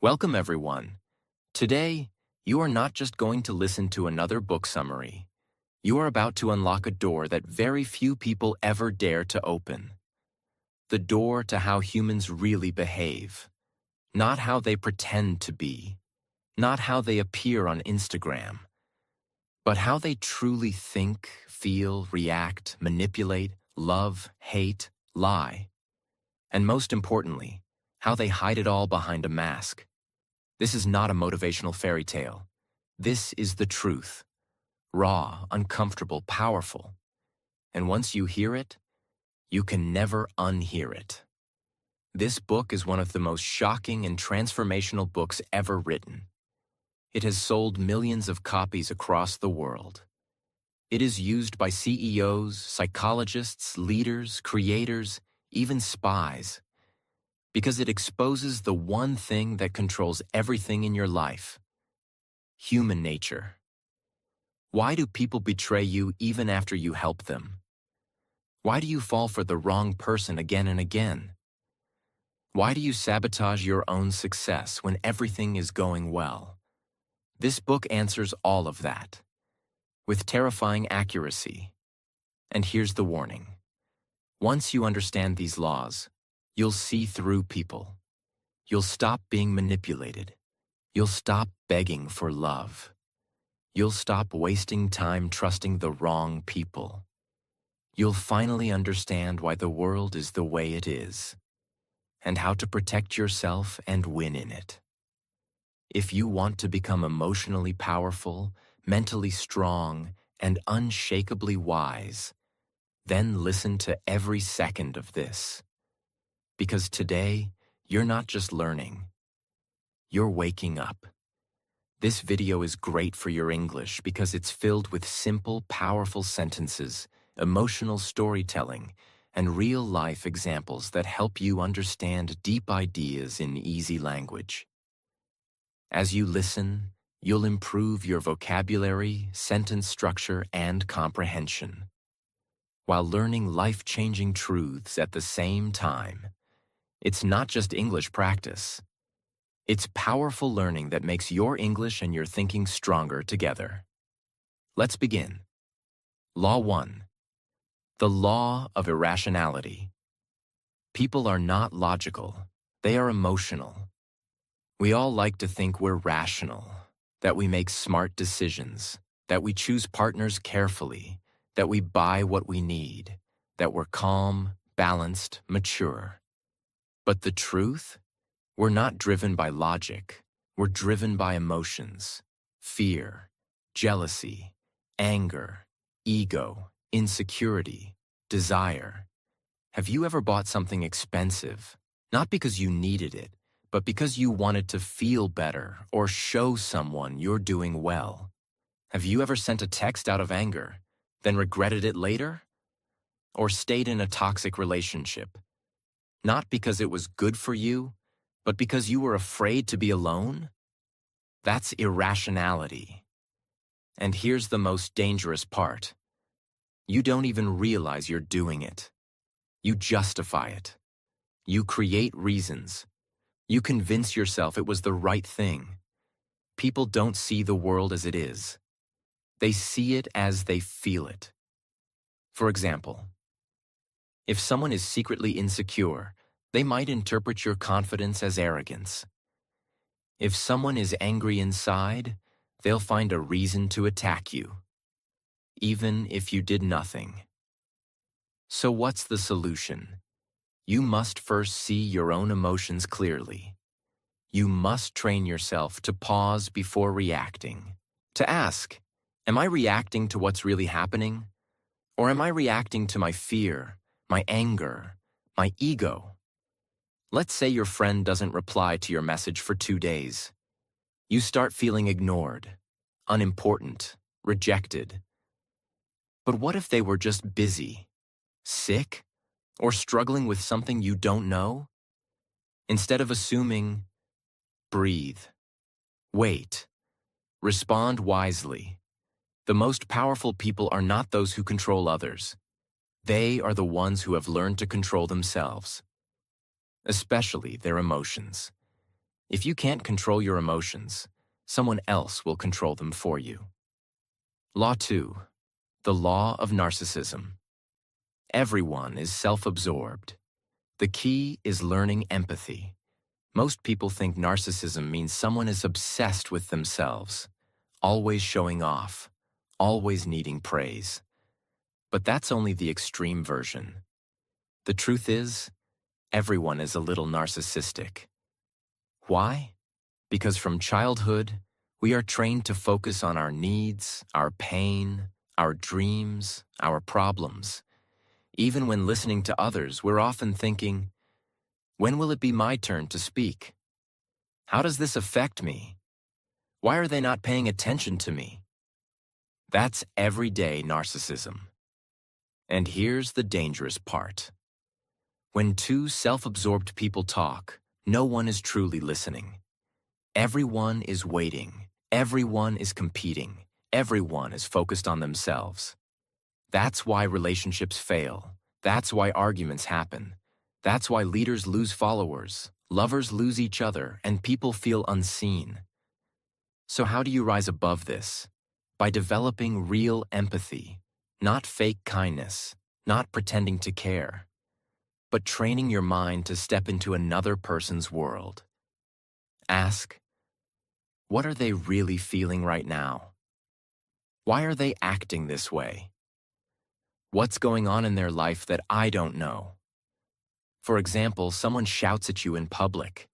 Welcome, everyone. Today, you are not just going to listen to another book summary. You are about to unlock a door that very few people ever dare to open. The door to how humans really behave. Not how they pretend to be. Not how they appear on Instagram. But how they truly think, feel, react, manipulate, love, hate, lie. And most importantly, how they hide it all behind a mask. This is not a motivational fairy tale. This is the truth. Raw, uncomfortable, powerful. And once you hear it, you can never unhear it. This book is one of the most shocking and transformational books ever written. It has sold millions of copies across the world. It is used by CEOs, psychologists, leaders, creators, even spies. Because it exposes the one thing that controls everything in your life: human nature. Why do people betray you even after you help them? Why do you fall for the wrong person again and again? Why do you sabotage your own success when everything is going well? This book answers all of that, with terrifying accuracy. And here's the warning. Once you understand these laws, you'll see through people. You'll stop being manipulated. You'll stop begging for love. You'll stop wasting time trusting the wrong people. You'll finally understand why the world is the way it is, and how to protect yourself and win in it. If you want to become emotionally powerful, mentally strong, and unshakably wise, then listen to every second of this. Because today, you're not just learning, you're waking up. This video is great for your English because it's filled with simple, powerful sentences, emotional storytelling, and real-life examples that help you understand deep ideas in easy language. As you listen, you'll improve your vocabulary, sentence structure, and comprehension, while learning life-changing truths at the same time. It's not just English practice. It's powerful learning that makes your English and your thinking stronger together. Let's begin. Law 1. The law of irrationality. People are not logical. They are emotional. We all like to think we're rational, that we make smart decisions, that we choose partners carefully, that we buy what we need, that we're calm, balanced, mature. But the truth? We're not driven by logic. We're driven by emotions, fear, jealousy, anger, ego, insecurity, desire. Have you ever bought something expensive, not because you needed it, but because you wanted to feel better or show someone you're doing well? Have you ever sent a text out of anger, then regretted it later? Or stayed in a toxic relationship, not because it was good for you, but because you were afraid to be alone? That's irrationality. And here's the most dangerous part. You don't even realize you're doing it. You justify it. You create reasons. You convince yourself it was the right thing. People don't see the world as it is. They see it as they feel it. For example, if someone is secretly insecure, they might interpret your confidence as arrogance. If someone is angry inside, they'll find a reason to attack you, even if you did nothing. So what's the solution? You must first see your own emotions clearly. You must train yourself to pause before reacting, to ask, am I reacting to what's really happening? Or am I reacting to my fear, my anger, my ego? Let's say your friend doesn't reply to your message for 2 days. You start feeling ignored, unimportant, rejected. But what if they were just busy, sick, or struggling with something you don't know? Instead of assuming, breathe, wait, respond wisely. The most powerful people are not those who control others. They are the ones who have learned to control themselves, especially their emotions. If you can't control your emotions, someone else will control them for you. Law 2. The law of narcissism. Everyone is self-absorbed. The key is learning empathy. Most people think narcissism means someone is obsessed with themselves, always showing off, always needing praise. But that's only the extreme version. The truth is, everyone is a little narcissistic. Why? Because from childhood, we are trained to focus on our needs, our pain, our dreams, our problems. Even when listening to others, we're often thinking, when will it be my turn to speak? How does this affect me? Why are they not paying attention to me? That's everyday narcissism. And here's the dangerous part. When two self-absorbed people talk, no one is truly listening. Everyone is waiting. Everyone is competing. Everyone is focused on themselves. That's why relationships fail. That's why arguments happen. That's why leaders lose followers, lovers lose each other, and people feel unseen. So how do you rise above this? By developing real empathy, not fake kindness, not pretending to care, but training your mind to step into another person's world. Ask, what are they really feeling right now? Why are they acting this way? What's going on in their life that I don't know? For example, someone shouts at you in public.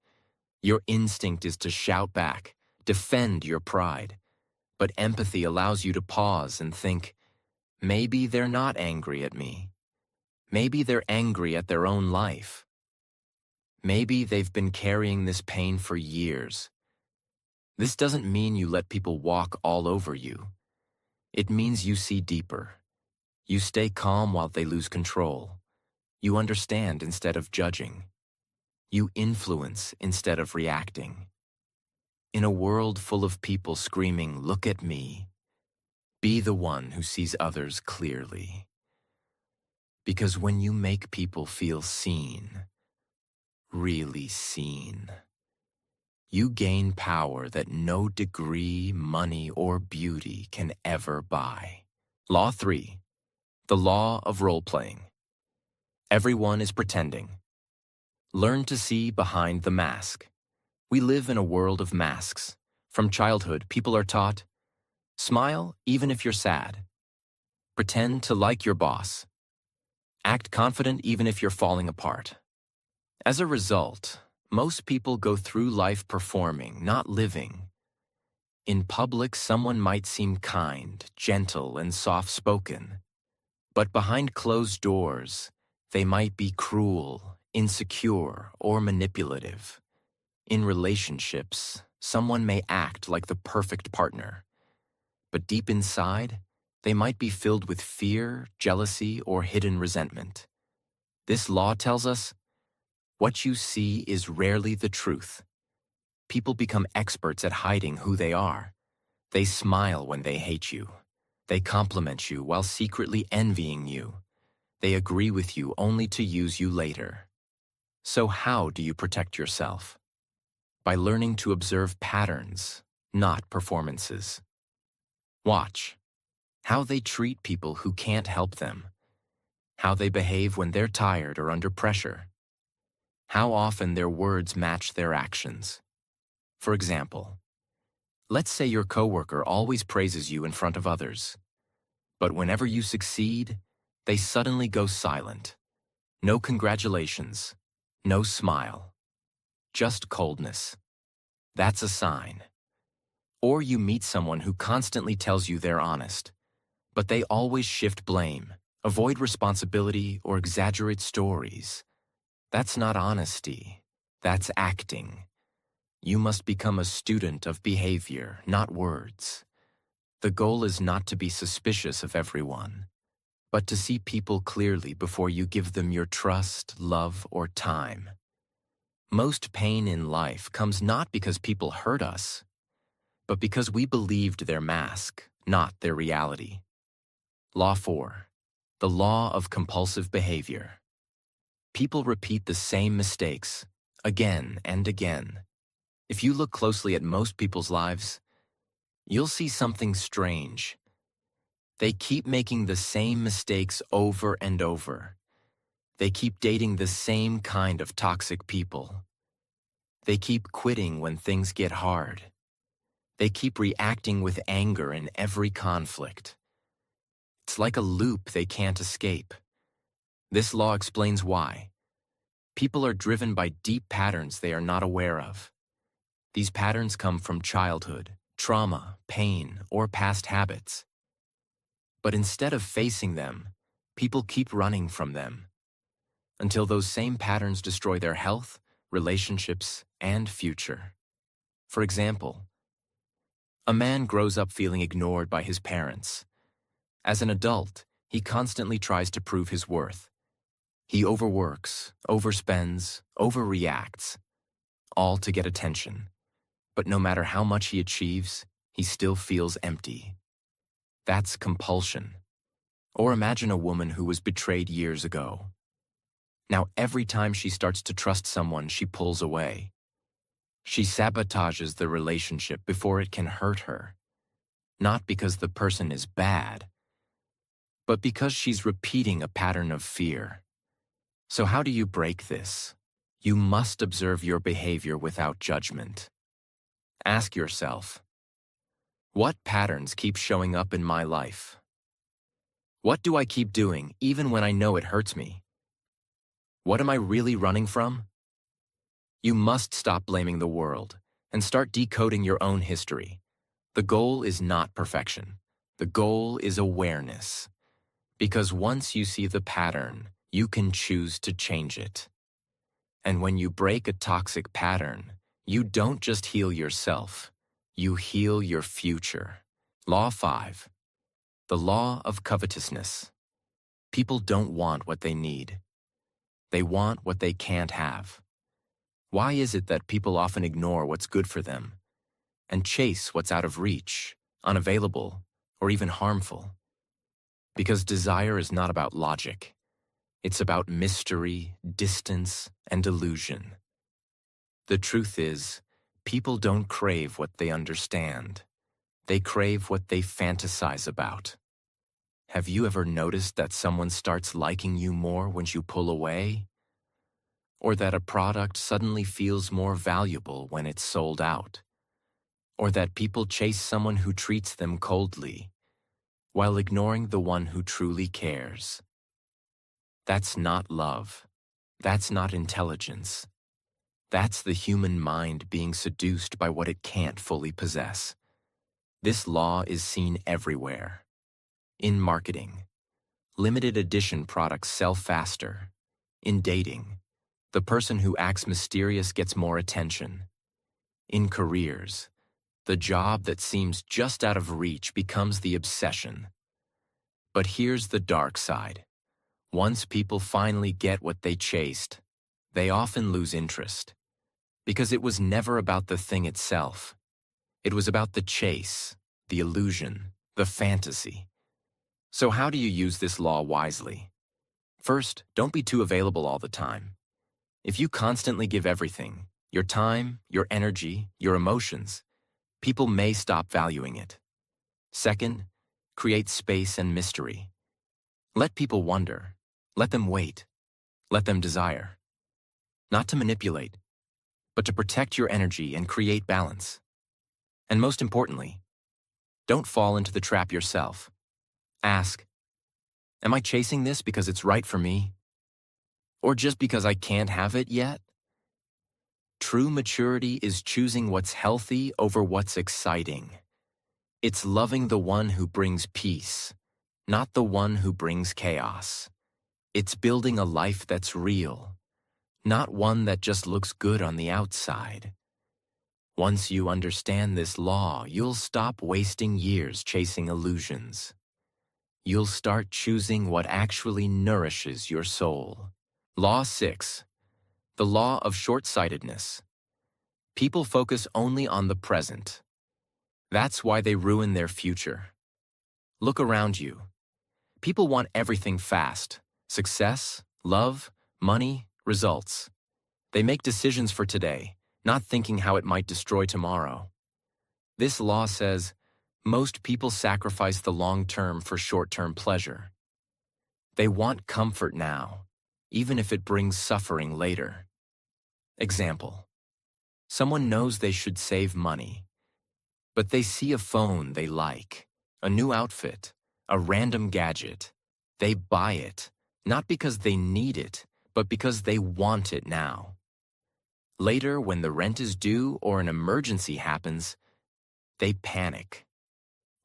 Your instinct is to shout back, defend your pride. But empathy allows you to pause and think, maybe they're not angry at me. Maybe they're angry at their own life. Maybe they've been carrying this pain for years. This doesn't mean you let people walk all over you. It means you see deeper. You stay calm while they lose control. You understand instead of judging. You influence instead of reacting. In a world full of people screaming, "Look at me," be the one who sees others clearly. Because when you make people feel seen, really seen, you gain power that no degree, money, or beauty can ever buy. Law 3. The law of role-playing. Everyone is pretending. Learn to see behind the mask. We live in a world of masks. From childhood, people are taught, smile even if you're sad. Pretend to like your boss. Act confident even if you're falling apart. As a result, most people go through life performing, not living. In public, someone might seem kind, gentle, and soft-spoken. But behind closed doors, they might be cruel, insecure, or manipulative. In relationships, someone may act like the perfect partner. But deep inside, they might be filled with fear, jealousy, or hidden resentment. This law tells us, what you see is rarely the truth. People become experts at hiding who they are. They smile when they hate you. They compliment you while secretly envying you. They agree with you only to use you later. So how do you protect yourself? By learning to observe patterns, not performances. Watch how they treat people who can't help them, how they behave when they're tired or under pressure, how often their words match their actions. For example, let's say your coworker always praises you in front of others, but whenever you succeed, they suddenly go silent. No congratulations, no smile, just coldness. That's a sign. Or you meet someone who constantly tells you they're honest, but they always shift blame, avoid responsibility, or exaggerate stories. That's not honesty. That's acting. You must become a student of behavior, not words. The goal is not to be suspicious of everyone, but to see people clearly before you give them your trust, love, or time. Most pain in life comes not because people hurt us, but because we believed their mask, not their reality. Law 4. The law of compulsive behavior. People repeat the same mistakes again and again. If you look closely at most people's lives, you'll see something strange. They keep making the same mistakes over and over. They keep dating the same kind of toxic people. They keep quitting when things get hard. They keep reacting with anger in every conflict. It's like a loop they can't escape. This law explains why. People are driven by deep patterns they are not aware of. These patterns come from childhood, trauma, pain, or past habits. But instead of facing them, people keep running from them until those same patterns destroy their health, relationships, and future. For example, a man grows up feeling ignored by his parents. As an adult, he constantly tries to prove his worth. He overworks, overspends, overreacts, all to get attention. But no matter how much he achieves, he still feels empty. That's compulsion. Or imagine a woman who was betrayed years ago. Now every time she starts to trust someone, she pulls away. She sabotages the relationship before it can hurt her. Not because the person is bad, but because she's repeating a pattern of fear. So how do you break this? You must observe your behavior without judgment. Ask yourself, what patterns keep showing up in my life? What do I keep doing even when I know it hurts me? What am I really running from? You must stop blaming the world and start decoding your own history. The goal is not perfection. The goal is awareness. Because once you see the pattern, you can choose to change it. And when you break a toxic pattern, you don't just heal yourself, you heal your future. Law 5. The law of covetousness. People don't want what they need. They want what they can't have. Why is it that people often ignore what's good for them and chase what's out of reach, unavailable, or even harmful? Because desire is not about logic. It's about mystery, distance, and illusion. The truth is, people don't crave what they understand. They crave what they fantasize about. Have you ever noticed that someone starts liking you more when you pull away? Or that a product suddenly feels more valuable when it's sold out? Or that people chase someone who treats them coldly, while ignoring the one who truly cares? That's not love. That's not intelligence. That's the human mind being seduced by what it can't fully possess. This law is seen everywhere. In marketing, limited edition products sell faster. In dating, the person who acts mysterious gets more attention. In careers, the job that seems just out of reach becomes the obsession. But here's the dark side. Once people finally get what they chased, they often lose interest. Because it was never about the thing itself. It was about the chase, the illusion, the fantasy. So how do you use this law wisely? First, don't be too available all the time. If you constantly give everything, your time, your energy, your emotions, people may stop valuing it. Second, create space and mystery. Let people wonder. Let them wait. Let them desire. Not to manipulate, but to protect your energy and create balance. And most importantly, don't fall into the trap yourself. Ask, am I chasing this because it's right for me? Or just because I can't have it yet? True maturity is choosing what's healthy over what's exciting. It's loving the one who brings peace, not the one who brings chaos. It's building a life that's real, not one that just looks good on the outside. Once you understand this law, you'll stop wasting years chasing illusions. You'll start choosing what actually nourishes your soul. Law 6. The law of short-sightedness. People focus only on the present. That's why they ruin their future. Look around you. People want everything fast. Success, love, money, results. They make decisions for today, not thinking how it might destroy tomorrow. This law says most people sacrifice the long term for short-term pleasure. They want comfort now, even if it brings suffering later. Example: someone knows they should save money, but they see a phone they like, a new outfit, a random gadget. They buy it, not because they need it, but because they want it now. Later, when the rent is due or an emergency happens, they panic.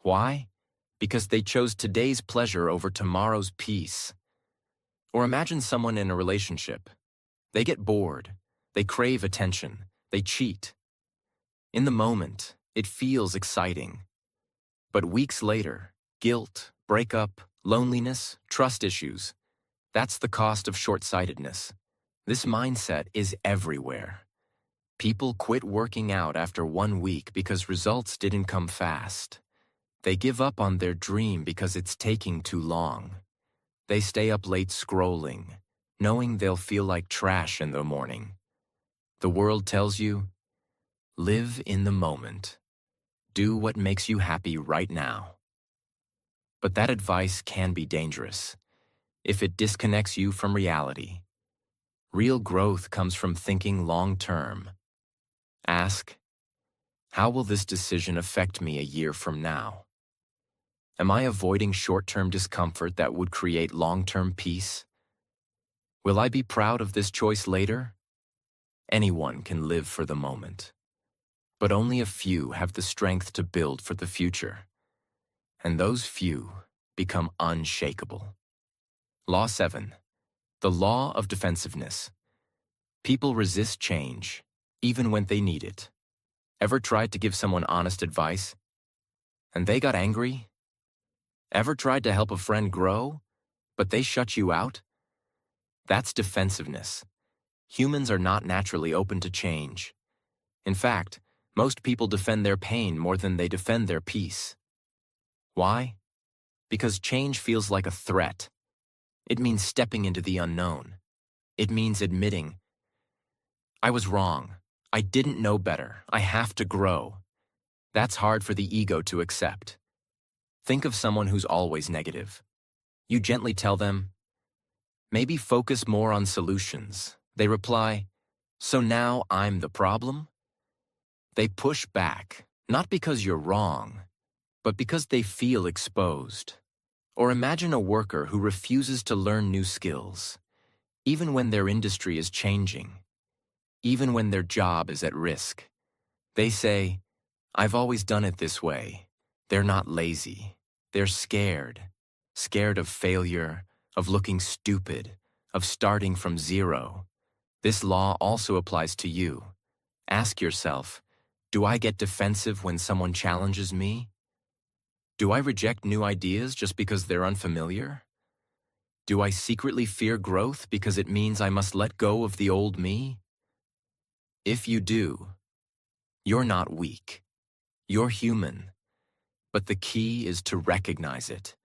Why? Because they chose today's pleasure over tomorrow's peace. Or imagine someone in a relationship. They get bored. They crave attention. They cheat. In the moment, it feels exciting. But weeks later, guilt, breakup, loneliness, trust issues. That's the cost of short-sightedness. This mindset is everywhere. People quit working out after 1 week because results didn't come fast. They give up on their dream because it's taking too long. They stay up late scrolling, knowing they'll feel like trash in the morning. The world tells you, live in the moment. Do what makes you happy right now. But that advice can be dangerous if it disconnects you from reality. Real growth comes from thinking long-term. Ask, how will this decision affect me a year from now? Am I avoiding short-term discomfort that would create long-term peace? Will I be proud of this choice later? Anyone can live for the moment, but only a few have the strength to build for the future. And those few become unshakable. Law 7. The law of defensiveness. People resist change, even when they need it. Ever tried to give someone honest advice, and they got angry? Ever tried to help a friend grow, but they shut you out? That's defensiveness. Humans are not naturally open to change. In fact, most people defend their pain more than they defend their peace. Why? Because change feels like a threat. It means stepping into the unknown. It means admitting, I was wrong. I didn't know better. I have to grow. That's hard for the ego to accept. Think of someone who's always negative. You gently tell them, maybe focus more on solutions. They reply, so now I'm the problem? They push back, not because you're wrong, but because they feel exposed. Or imagine a worker who refuses to learn new skills, even when their industry is changing, even when their job is at risk. They say, I've always done it this way. They're not lazy. They're scared. Scared of failure, of looking stupid, of starting from zero. This law also applies to you. Ask yourself, do I get defensive when someone challenges me? Do I reject new ideas just because they're unfamiliar? Do I secretly fear growth because it means I must let go of the old me? If you do, you're not weak. You're human. But the key is to recognize it.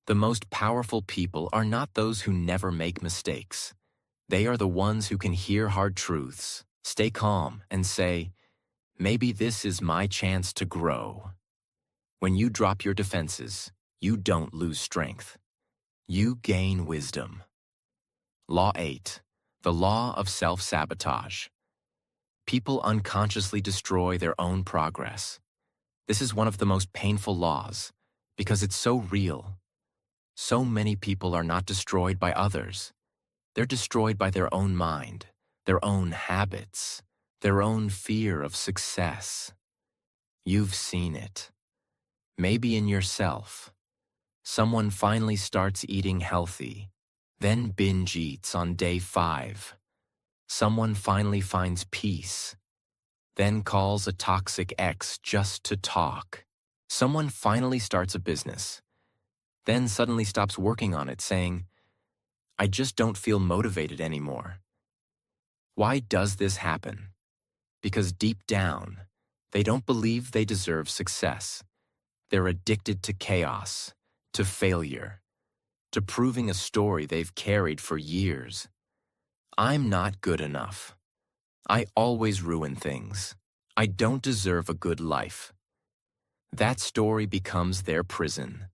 The most powerful people are not those who never make mistakes. They are the ones who can hear hard truths, stay calm, and say, maybe this is my chance to grow. When you drop your defenses, you don't lose strength. You gain wisdom. Law 8. The law of self-sabotage. People unconsciously destroy their own progress. This is one of the most painful laws because it's so real. So many people are not destroyed by others. They're destroyed by their own mind, their own habits, their own fear of success. You've seen it. Maybe in yourself. Someone finally starts eating healthy, then binge eats on day 5. Someone finally finds peace, then calls a toxic ex just to talk. Someone finally starts a business, then suddenly stops working on it saying, I just don't feel motivated anymore. Why does this happen? Because deep down, they don't believe they deserve success. They're addicted to chaos, to failure, to proving a story they've carried for years. I'm not good enough. I always ruin things. I don't deserve a good life. That story becomes their prison.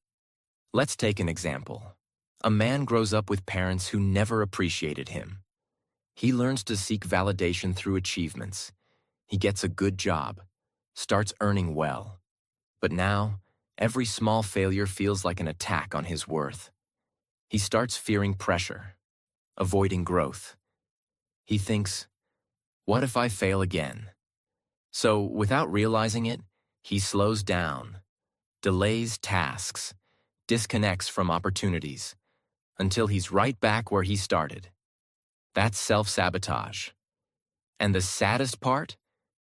Let's take an example. A man grows up with parents who never appreciated him. He learns to seek validation through achievements. He gets a good job, starts earning well. But now, every small failure feels like an attack on his worth. He starts fearing pressure, avoiding growth. He thinks, what if I fail again? So, without realizing it, he slows down, delays tasks, disconnects from opportunities, until he's right back where he started. That's self-sabotage. And the saddest part?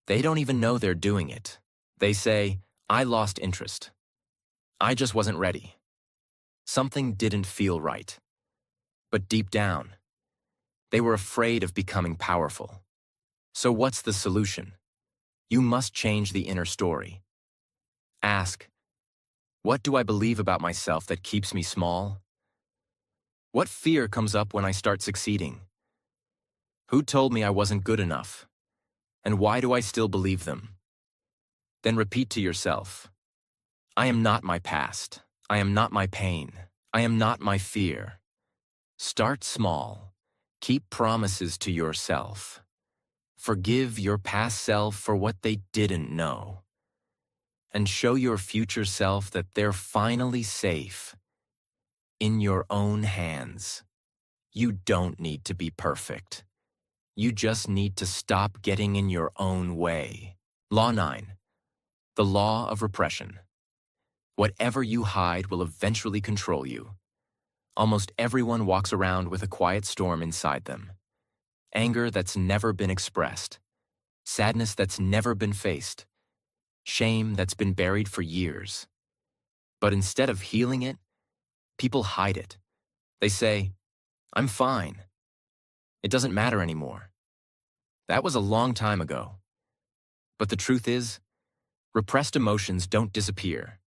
They don't even know they're doing it. They say, I lost interest. I just wasn't ready. Something didn't feel right. But deep down, they were afraid of becoming powerful. So what's the solution? You must change the inner story. Ask, what do I believe about myself that keeps me small? What fear comes up when I start succeeding? Who told me I wasn't good enough? And why do I still believe them? Then repeat to yourself, I am not my past. I am not my pain. I am not my fear. Start small. Keep promises to yourself. Forgive your past self for what they didn't know. And show your future self that they're finally safe. In your own hands. You don't need to be perfect. You just need to stop getting in your own way. Law 9. The law of repression. Whatever you hide will eventually control you. Almost everyone walks around with a quiet storm inside them. Anger that's never been expressed. Sadness that's never been faced. Shame that's been buried for years. But instead of healing it, people hide it. They say, I'm fine. It doesn't matter anymore. That was a long time ago. But the truth is, repressed emotions don't disappear.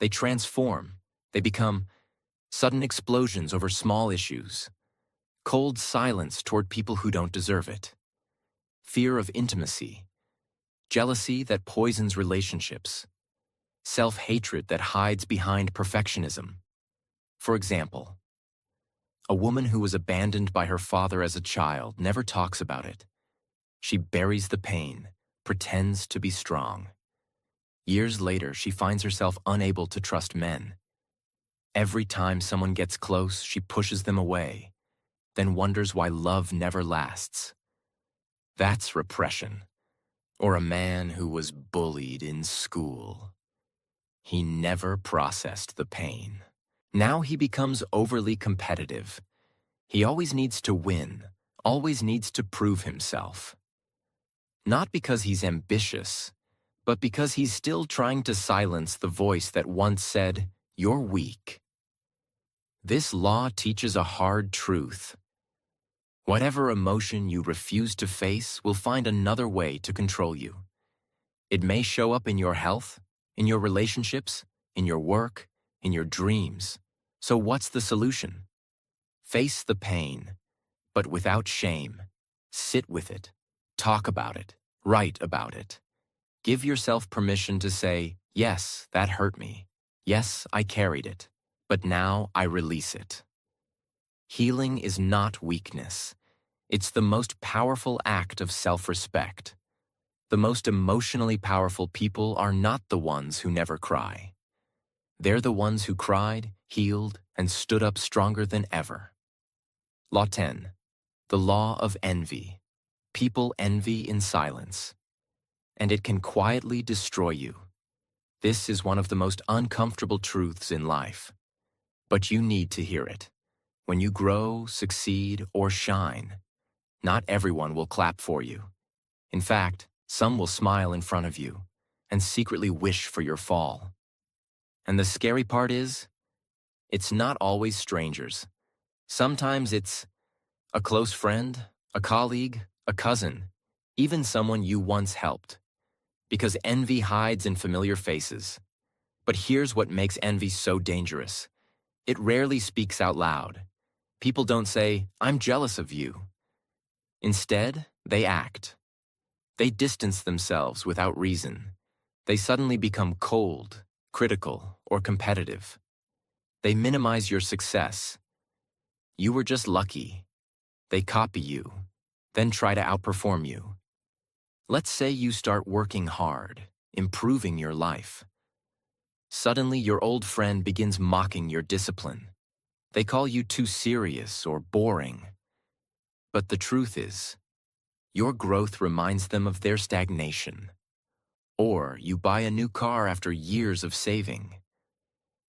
They transform. They become sudden explosions over small issues, cold silence toward people who don't deserve it, fear of intimacy, jealousy that poisons relationships, self-hatred that hides behind perfectionism. For example, a woman who was abandoned by her father as a child never talks about it. She buries the pain, pretends to be strong. Years later, she finds herself unable to trust men. Every time someone gets close, she pushes them away, then wonders why love never lasts. That's repression. Or a man who was bullied in school. He never processed the pain. Now he becomes overly competitive. He always needs to win, always needs to prove himself. Not because he's ambitious, but because he's still trying to silence the voice that once said, "You're weak." This law teaches a hard truth. Whatever emotion you refuse to face will find another way to control you. It may show up in your health, in your relationships, in your work, in your dreams. So what's the solution? Face the pain, but without shame. Sit with it. Talk about it. Write about it. Give yourself permission to say, yes, that hurt me. Yes, I carried it. But now I release it. Healing is not weakness. It's the most powerful act of self-respect. The most emotionally powerful people are not the ones who never cry. They're the ones who cried, healed, and stood up stronger than ever. Law 10. The law of envy. People envy in silence. And it can quietly destroy you. This is one of the most uncomfortable truths in life. But you need to hear it. When you grow, succeed, or shine, not everyone will clap for you. In fact, some will smile in front of you and secretly wish for your fall. And the scary part is, it's not always strangers. Sometimes it's a close friend, a colleague, a cousin, even someone you once helped. Because envy hides in familiar faces. But here's what makes envy so dangerous. It rarely speaks out loud. People don't say, I'm jealous of you. Instead, they act. They distance themselves without reason. They suddenly become cold, critical, or competitive. They minimize your success. You were just lucky. They copy you, then try to outperform you. Let's say you start working hard, improving your life. Suddenly, your old friend begins mocking your discipline. They call you too serious or boring. But the truth is, your growth reminds them of their stagnation. Or you buy a new car after years of saving.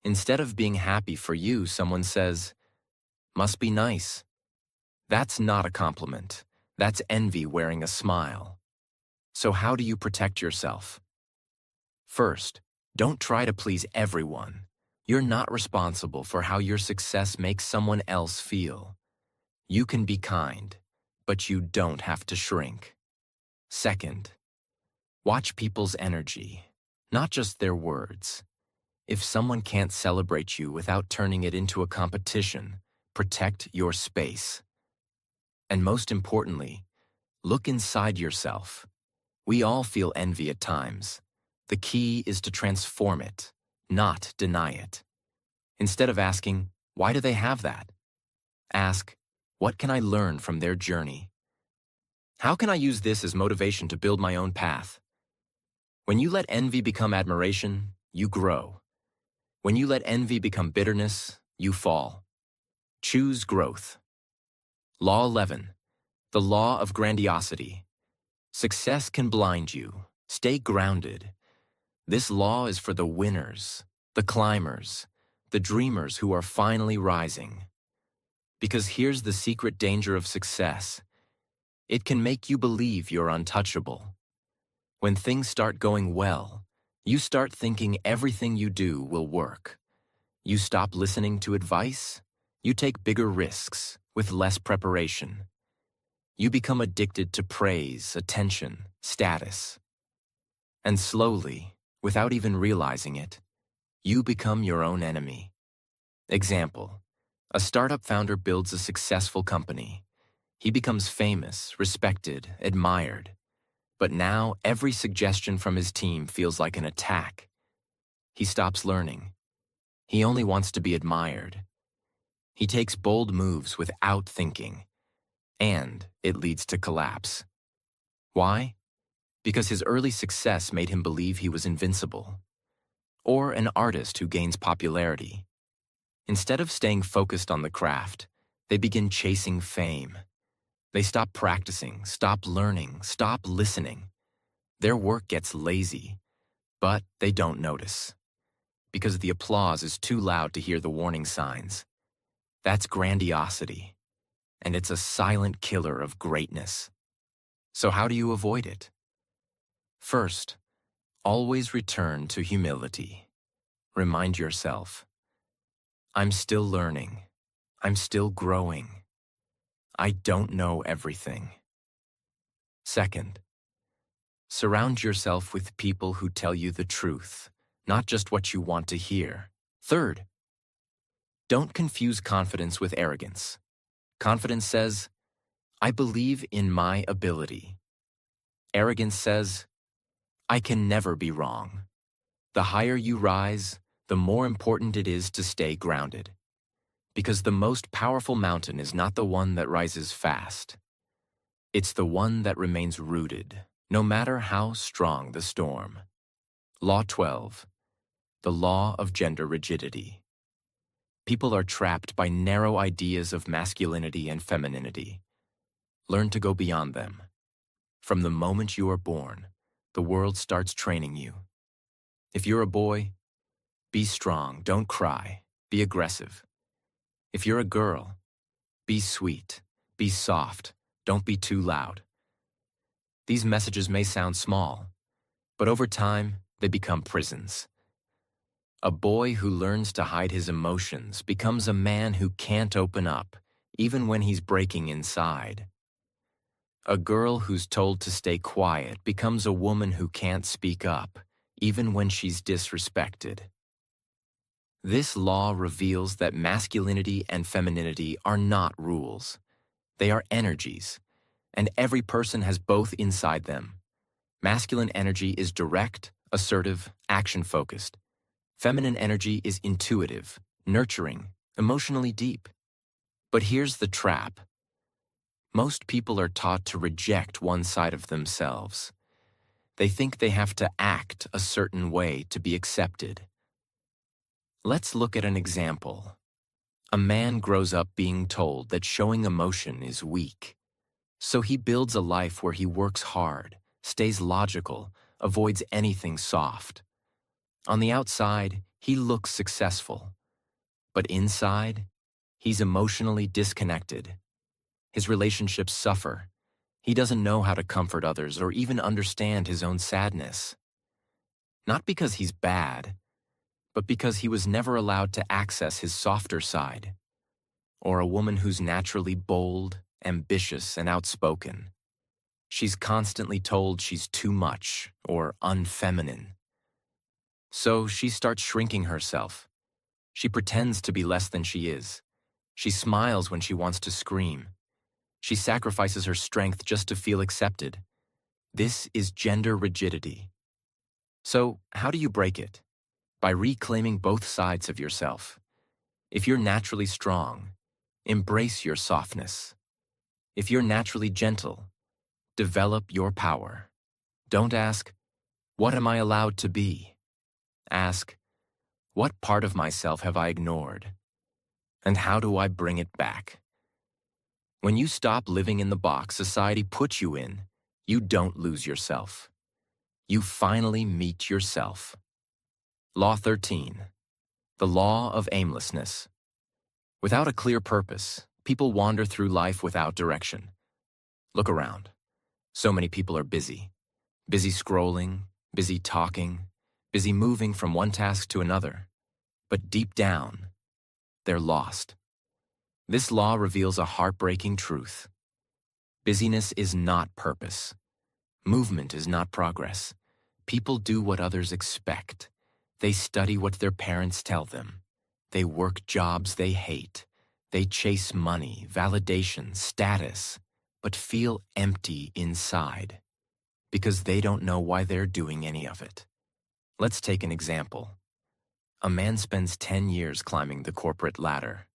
Instead of being happy for you, someone says, "Must be nice." That's not a compliment. That's envy wearing a smile. So how do you protect yourself? First, don't try to please everyone. You're not responsible for how your success makes someone else feel. You can be kind, but you don't have to shrink. Second, watch people's energy, not just their words. If someone can't celebrate you without turning it into a competition, protect your space. And most importantly, look inside yourself. We all feel envy at times. The key is to transform it, not deny it. Instead of asking, "Why do they have that?" ask, "What can I learn from their journey? How can I use this as motivation to build my own path?" When you let envy become admiration, you grow. When you let envy become bitterness, you fall. Choose growth. Law 11. The law of grandiosity. Success can blind you. Stay grounded. This law is for the winners, the climbers, the dreamers who are finally rising. Because here's the secret danger of success. It can make you believe you're untouchable. When things start going well, you start thinking everything you do will work. You stop listening to advice. You take bigger risks with less preparation. You become addicted to praise, attention, status. And slowly, without even realizing it, you become your own enemy. Example: a startup founder builds a successful company. He becomes famous, respected, admired. But now every suggestion from his team feels like an attack. He stops learning. He only wants to be admired. He takes bold moves without thinking, and it leads to collapse. Why? Because his early success made him believe he was invincible. Or an artist who gains popularity. Instead of staying focused on the craft, they begin chasing fame. They stop practicing, stop learning, stop listening. Their work gets lazy, but they don't notice. Because the applause is too loud to hear the warning signs. That's grandiosity, and it's a silent killer of greatness. So how do you avoid it? First, always return to humility. Remind yourself, I'm still learning. I'm still growing. I don't know everything. Second, surround yourself with people who tell you the truth, not just what you want to hear. Third, don't confuse confidence with arrogance. Confidence says, I believe in my ability. Arrogance says, I can never be wrong. The higher you rise, the more important it is to stay grounded. Because the most powerful mountain is not the one that rises fast. It's the one that remains rooted, no matter how strong the storm. Law 12. The law of gender rigidity. People are trapped by narrow ideas of masculinity and femininity. Learn to go beyond them. From the moment you are born, the world starts training you. If you're a boy, be strong, don't cry, be aggressive. If you're a girl, be sweet, be soft, don't be too loud. These messages may sound small, but over time, they become prisons. A boy who learns to hide his emotions becomes a man who can't open up, even when he's breaking inside. A girl who's told to stay quiet becomes a woman who can't speak up, even when she's disrespected. This law reveals that masculinity and femininity are not rules. They are energies, and every person has both inside them. Masculine energy is direct, assertive, action-focused. Feminine energy is intuitive, nurturing, emotionally deep. But here's the trap. Most people are taught to reject one side of themselves. They think they have to act a certain way to be accepted. Let's look at an example. A man grows up being told that showing emotion is weak. So he builds a life where he works hard, stays logical, avoids anything soft. On the outside, he looks successful. But inside, he's emotionally disconnected. His relationships suffer. He doesn't know how to comfort others or even understand his own sadness. Not because he's bad, but because he was never allowed to access his softer side. Or a woman who's naturally bold, ambitious, and outspoken. She's constantly told she's too much or unfeminine. So she starts shrinking herself. She pretends to be less than she is. She smiles when she wants to scream. She sacrifices her strength just to feel accepted. This is gender rigidity. So, how do you break it? By reclaiming both sides of yourself. If you're naturally strong, embrace your softness. If you're naturally gentle, develop your power. Don't ask, "What am I allowed to be?" Ask, "What part of myself have I ignored? And how do I bring it back?" When you stop living in the box society puts you in, you don't lose yourself. You finally meet yourself. Law 13. The law of aimlessness. Without a clear purpose, people wander through life without direction. Look around. So many people are busy. Busy scrolling, busy talking, busy moving from one task to another. But deep down, they're lost. This law reveals a heartbreaking truth. Busyness is not purpose. Movement is not progress. People do what others expect. They study what their parents tell them. They work jobs they hate. They chase money, validation, status, but feel empty inside because they don't know why they're doing any of it. Let's take an example. A man spends 10 years climbing the corporate ladder.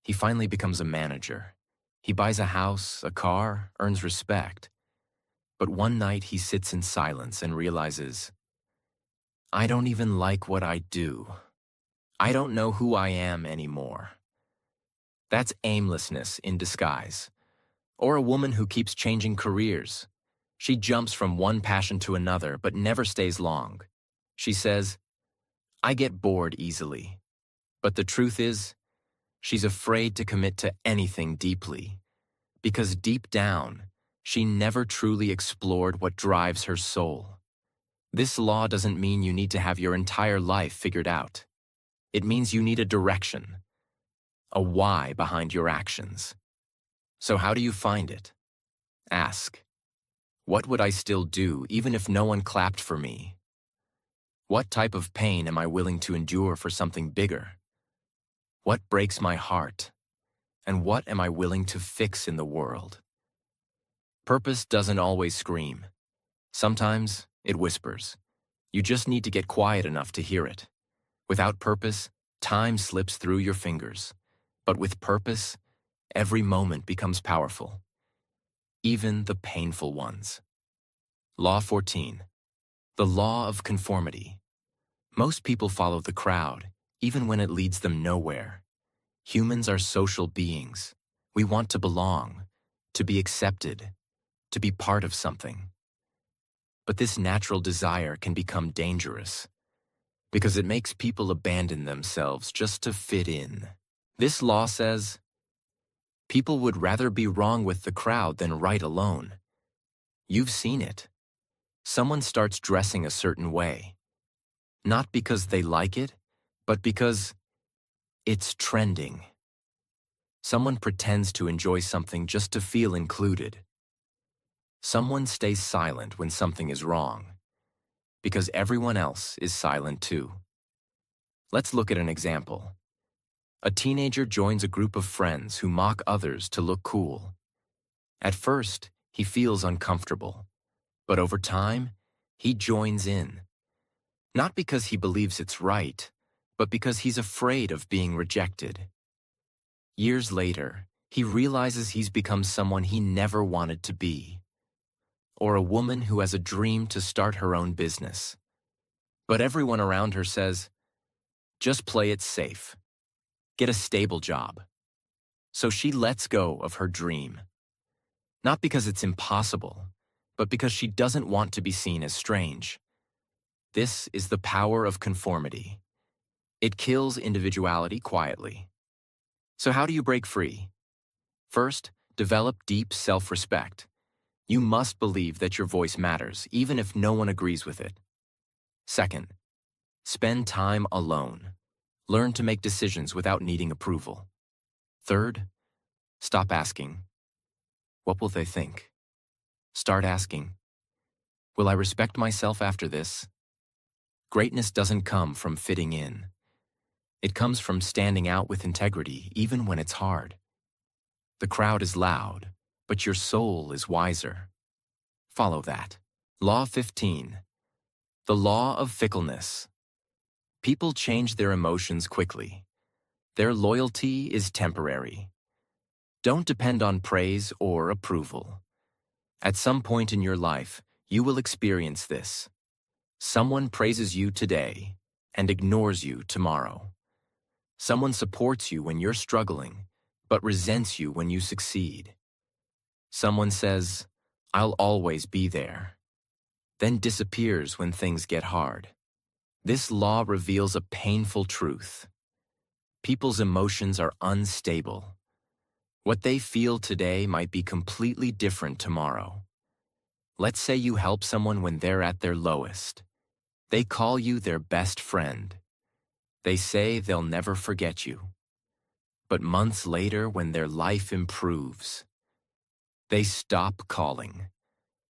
He finally becomes a manager. He buys a house, a car, earns respect. But one night he sits in silence and realizes, "I don't even like what I do. I don't know who I am anymore." That's aimlessness in disguise. Or a woman who keeps changing careers. She jumps from one passion to another but never stays long. She says, "I get bored easily." But the truth is, she's afraid to commit to anything deeply. Because deep down, she never truly explored what drives her soul. This law doesn't mean you need to have your entire life figured out. It means you need a direction, a why behind your actions. So how do you find it? Ask, what would I still do even if no one clapped for me? What type of pain am I willing to endure for something bigger? What breaks my heart? And what am I willing to fix in the world? Purpose doesn't always scream. Sometimes it whispers. You just need to get quiet enough to hear it. Without purpose, time slips through your fingers. But with purpose, every moment becomes powerful. Even the painful ones. Law 14. The law of conformity. Most people follow the crowd, even when it leads them nowhere. Humans are social beings. We want to belong, to be accepted, to be part of something. But this natural desire can become dangerous because it makes people abandon themselves just to fit in. This law says, people would rather be wrong with the crowd than right alone. You've seen it. Someone starts dressing a certain way, not because they like it, but because it's trending. Someone pretends to enjoy something just to feel included. Someone stays silent when something is wrong, because everyone else is silent too. Let's look at an example. A teenager joins a group of friends who mock others to look cool. At first, he feels uncomfortable, but over time, He joins in, not because he believes it's right, but because he's afraid of being rejected. Years later, he realizes he's become someone he never wanted to be, or a woman who has a dream to start her own business. But everyone around her says, just play it safe. Get a stable job. So she lets go of her dream. Not because it's impossible, but because she doesn't want to be seen as strange. This is the power of conformity. It kills individuality quietly. So how do you break free? First, develop deep self-respect. You must believe that your voice matters, even if no one agrees with it. Second, spend time alone. Learn to make decisions without needing approval. Third, stop asking, what will they think? Start asking, will I respect myself after this? Greatness doesn't come from fitting in. It comes from standing out with integrity, even when it's hard. The crowd is loud, but your soul is wiser. Follow that. Law 15. The law of fickleness. People change their emotions quickly. Their loyalty is temporary. Don't depend on praise or approval. At some point in your life, you will experience this. Someone praises you today and ignores you tomorrow. Someone supports you when you're struggling, but resents you when you succeed. Someone says, I'll always be there, then disappears when things get hard. This law reveals a painful truth. People's emotions are unstable. What they feel today might be completely different tomorrow. Let's say you help someone when they're at their lowest. They call you their best friend. They say they'll never forget you. But months later, when their life improves, they stop calling.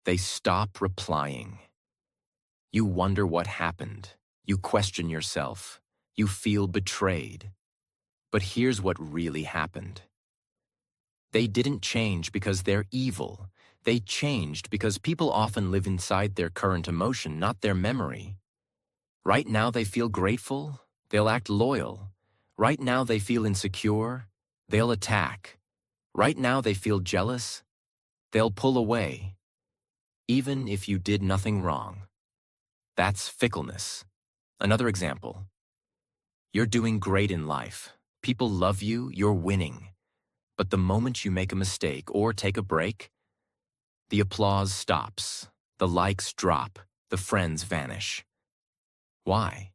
They stop replying. You wonder what happened. You question yourself. You feel betrayed. But here's what really happened. They didn't change because they're evil. They changed because people often live inside their current emotion, not their memory. Right now they feel grateful, they'll act loyal. Right now they feel insecure, they'll attack. Right now they feel jealous, they'll pull away. Even if you did nothing wrong. That's fickleness. Another example. You're doing great in life. People love you, you're winning. But the moment you make a mistake or take a break, the applause stops, the likes drop, the friends vanish. Why?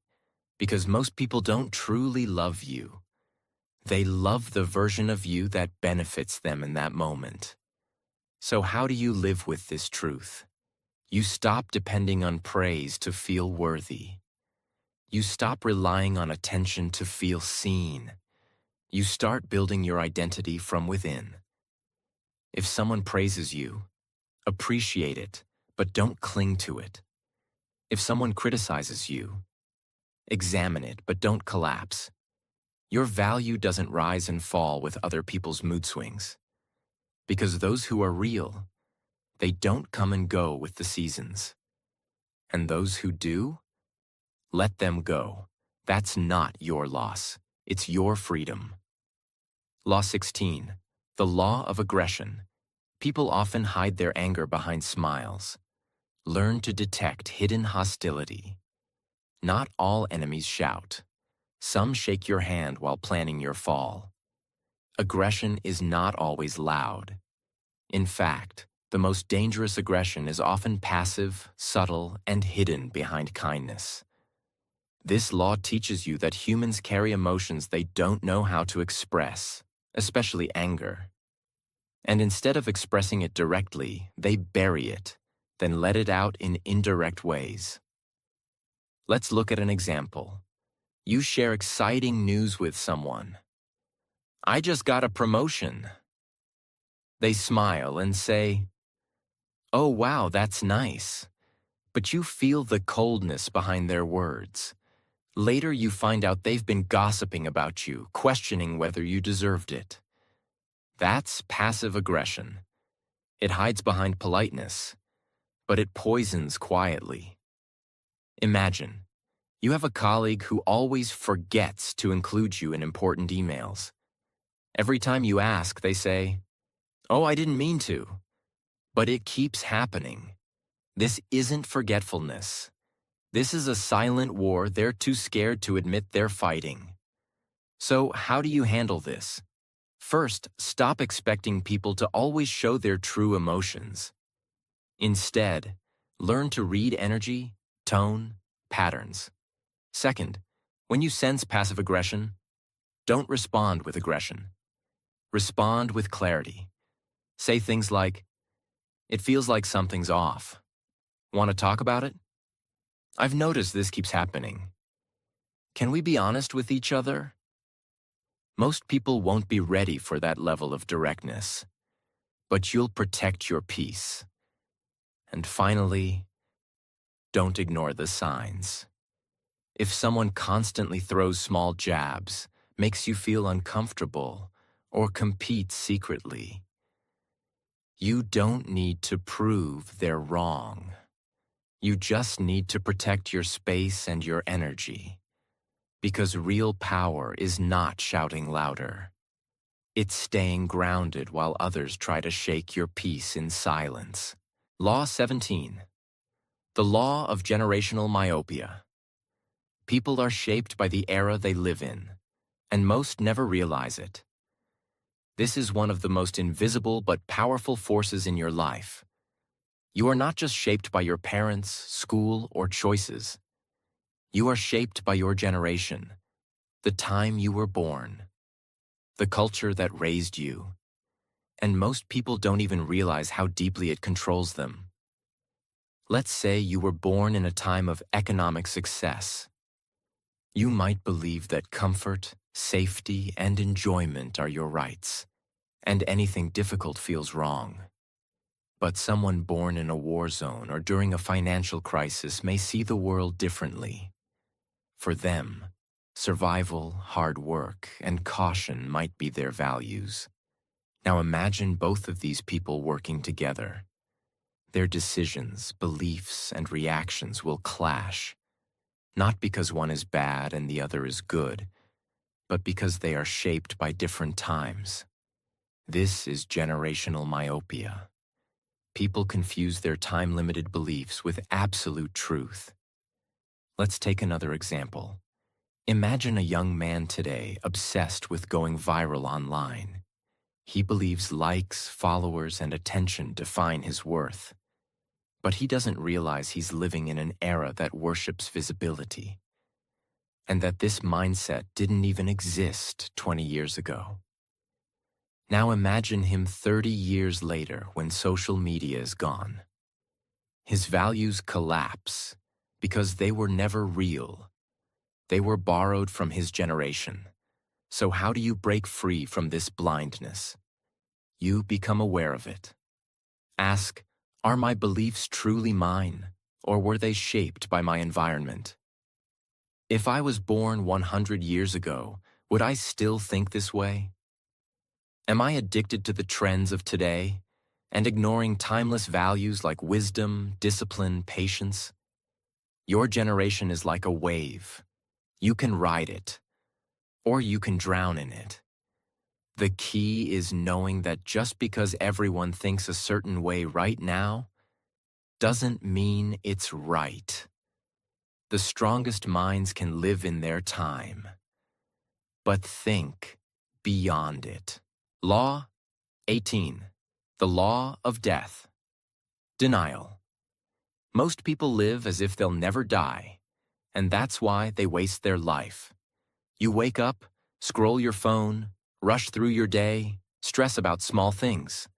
Because most people don't truly love you. They love the version of you that benefits them in that moment. So how do you live with this truth? You stop depending on praise to feel worthy. You stop relying on attention to feel seen. You start building your identity from within. If someone praises you, appreciate it, but don't cling to it. If someone criticizes you, examine it, but don't collapse. Your value doesn't rise and fall with other people's mood swings. Because those who are real, they don't come and go with the seasons. And those who do, let them go. That's not your loss. It's your freedom. Law 16. The law of aggression. People often hide their anger behind smiles. Learn to detect hidden hostility. Not all enemies shout. Some shake your hand while planning your fall. Aggression is not always loud. In fact, the most dangerous aggression is often passive, subtle, and hidden behind kindness. This law teaches you that humans carry emotions they don't know how to express, especially anger. And instead of expressing it directly, they bury it, then let it out in indirect ways. Let's look at an example. You share exciting news with someone. I just got a promotion. They smile and say, oh wow, that's nice. But you feel the coldness behind their words. Later you find out they've been gossiping about you, questioning whether you deserved it. That's passive aggression. It hides behind politeness, but it poisons quietly. Imagine, you have a colleague who always forgets to include you in important emails. Every time you ask, they say, "Oh, I didn't mean to." But it keeps happening. This isn't forgetfulness. This is a silent war they're too scared to admit they're fighting. So how do you handle this? First, stop expecting people to always show their true emotions. Instead, learn to read energy, tone, patterns. Second, when you sense passive aggression, don't respond with aggression. Respond with clarity. Say things like, "It feels like something's off. Want to talk about it? I've noticed this keeps happening. Can we be honest with each other?" Most people won't be ready for that level of directness, but you'll protect your peace. And finally, don't ignore the signs. If someone constantly throws small jabs, makes you feel uncomfortable, or competes secretly, you don't need to prove they're wrong. You just need to protect your space and your energy. Because real power is not shouting louder. It's staying grounded while others try to shake your peace in silence. Law 17. The law of generational myopia. People are shaped by the era they live in, and most never realize it. This is one of the most invisible but powerful forces in your life. You are not just shaped by your parents, school, or choices. You are shaped by your generation, the time you were born, the culture that raised you, and most people don't even realize how deeply it controls them. Let's say you were born in a time of economic success. You might believe that comfort, safety, and enjoyment are your rights, and anything difficult feels wrong. But someone born in a war zone or during a financial crisis may see the world differently. For them, survival, hard work, and caution might be their values. Now imagine both of these people working together. Their decisions, beliefs, and reactions will clash, not because one is bad and the other is good, but because they are shaped by different times. This is generational myopia. People confuse their time-limited beliefs with absolute truth. Let's take another example. Imagine a young man today obsessed with going viral online. He believes likes, followers, and attention define his worth. But he doesn't realize he's living in an era that worships visibility, and that this mindset didn't even exist 20 years ago. Now imagine him 30 years later when social media is gone. His values collapse because they were never real. They were borrowed from his generation. So how do you break free from this blindness? You become aware of it. Ask, are my beliefs truly mine, or were they shaped by my environment? If I was born 100 years ago, would I still think this way? Am I addicted to the trends of today and ignoring timeless values like wisdom, discipline, patience? Your generation is like a wave. You can ride it, or you can drown in it. The key is knowing that just because everyone thinks a certain way right now doesn't mean it's right. The strongest minds can live in their time, but think beyond it. Law 18. The law of death. Denial. Most people live as if they'll never die, and that's why they waste their life. You wake up, scroll your phone, rush through your day, stress about small things,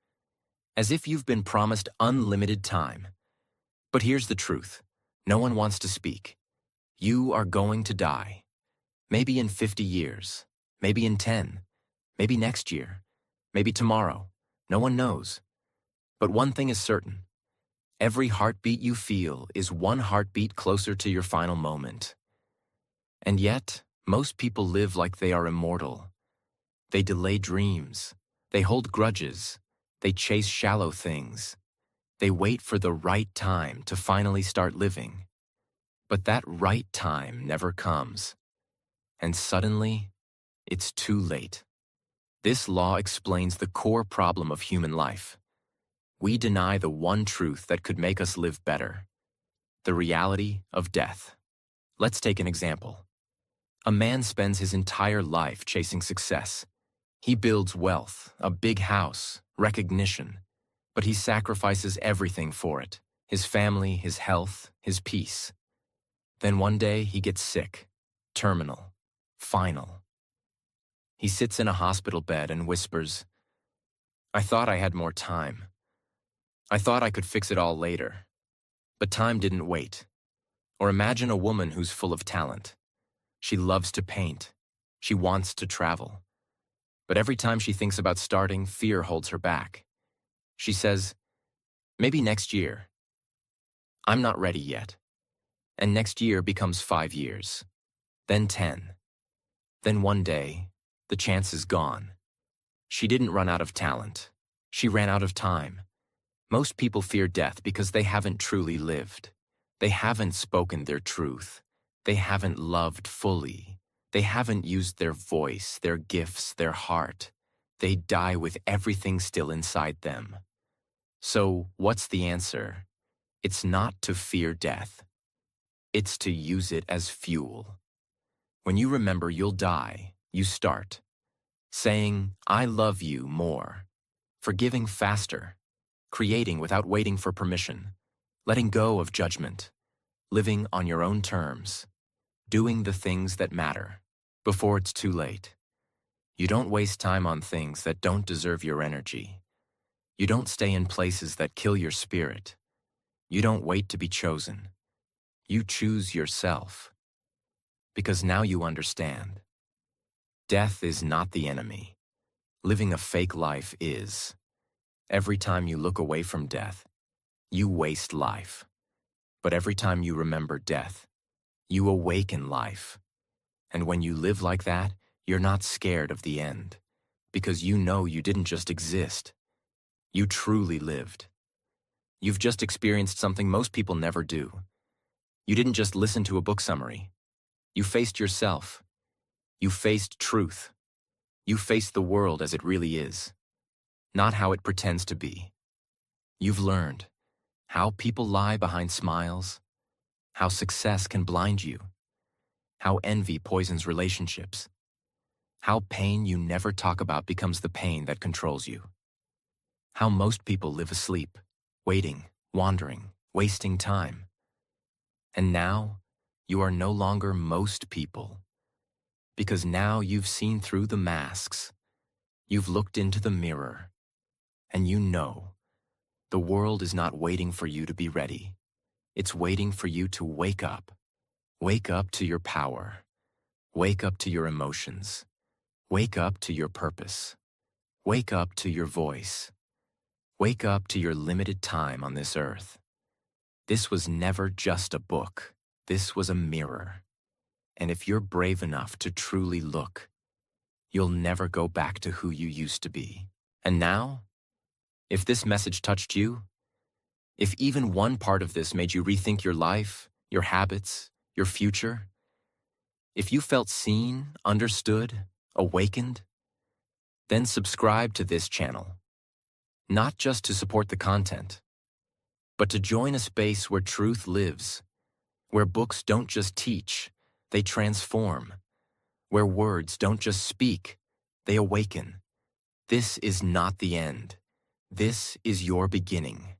as if you've been promised unlimited time. But here's the truth. No one wants to speak. You are going to die. Maybe in 50 years, maybe in 10, maybe next year, maybe tomorrow. No one knows. But one thing is certain. Every heartbeat you feel is one heartbeat closer to your final moment. And yet, most people live like they are immortal. They delay dreams. They hold grudges. They chase shallow things. They wait for the right time to finally start living. But that right time never comes, and suddenly, it's too late. This law explains the core problem of human life. We deny the one truth that could make us live better, the reality of death. Let's take an example. A man spends his entire life chasing success. He builds wealth, a big house, recognition, but he sacrifices everything for it: his family, his health, his peace. Then one day he gets sick, terminal, final. He sits in a hospital bed and whispers, "I thought I had more time. I thought I could fix it all later." But time didn't wait. Or imagine a woman who's full of talent. She loves to paint. She wants to travel. But every time she thinks about starting, fear holds her back. She says, "Maybe next year. I'm not ready yet." And next year becomes 5 years, then 10. Then one day, the chance is gone. She didn't run out of talent. She ran out of time. Most people fear death because they haven't truly lived. They haven't spoken their truth. They haven't loved fully. They haven't used their voice, their gifts, their heart. They die with everything still inside them. So, what's the answer? It's not to fear death. It's to use it as fuel. When you remember you'll die, you start. Saying, "I love you" more. Forgiving faster. Creating without waiting for permission. Letting go of judgment. Living on your own terms. Doing the things that matter. Before it's too late. You don't waste time on things that don't deserve your energy. You don't stay in places that kill your spirit. You don't wait to be chosen. You choose yourself. Because now you understand. Death is not the enemy. Living a fake life is. Every time you look away from death, you waste life. But every time you remember death, you awaken life. And when you live like that, you're not scared of the end. Because you know you didn't just exist. You truly lived. You've just experienced something most people never do. You didn't just listen to a book summary. You faced yourself. You faced truth. You faced the world as it really is, not how it pretends to be. You've learned how people lie behind smiles, how success can blind you, how envy poisons relationships, how pain you never talk about becomes the pain that controls you, how most people live asleep, waiting, wandering, wasting time. And now, you are no longer most people, because now you've seen through the masks, you've looked into the mirror, and you know the world is not waiting for you to be ready. It's waiting for you to wake up. Wake up to your power. Wake up to your emotions. Wake up to your purpose. Wake up to your voice. Wake up to your limited time on this earth. This was never just a book. This was a mirror. And if you're brave enough to truly look, you'll never go back to who you used to be. And now, if this message touched you, if even one part of this made you rethink your life, your habits, your future, if you felt seen, understood, awakened, then subscribe to this channel. Not just to support the content, but to join a space where truth lives, where books don't just teach, they transform, where words don't just speak, they awaken. This is not the end. This is your beginning.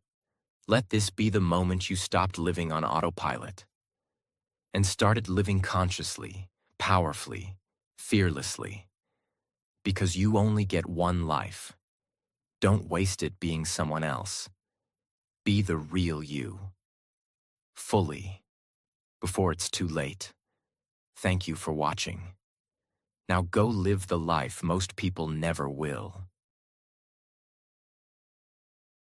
Let this be the moment you stopped living on autopilot and started living consciously, powerfully, fearlessly. Because you only get one life. Don't waste it being someone else. Be the real you. Fully. Before it's too late. Thank you for watching. Now go live the life most people never will.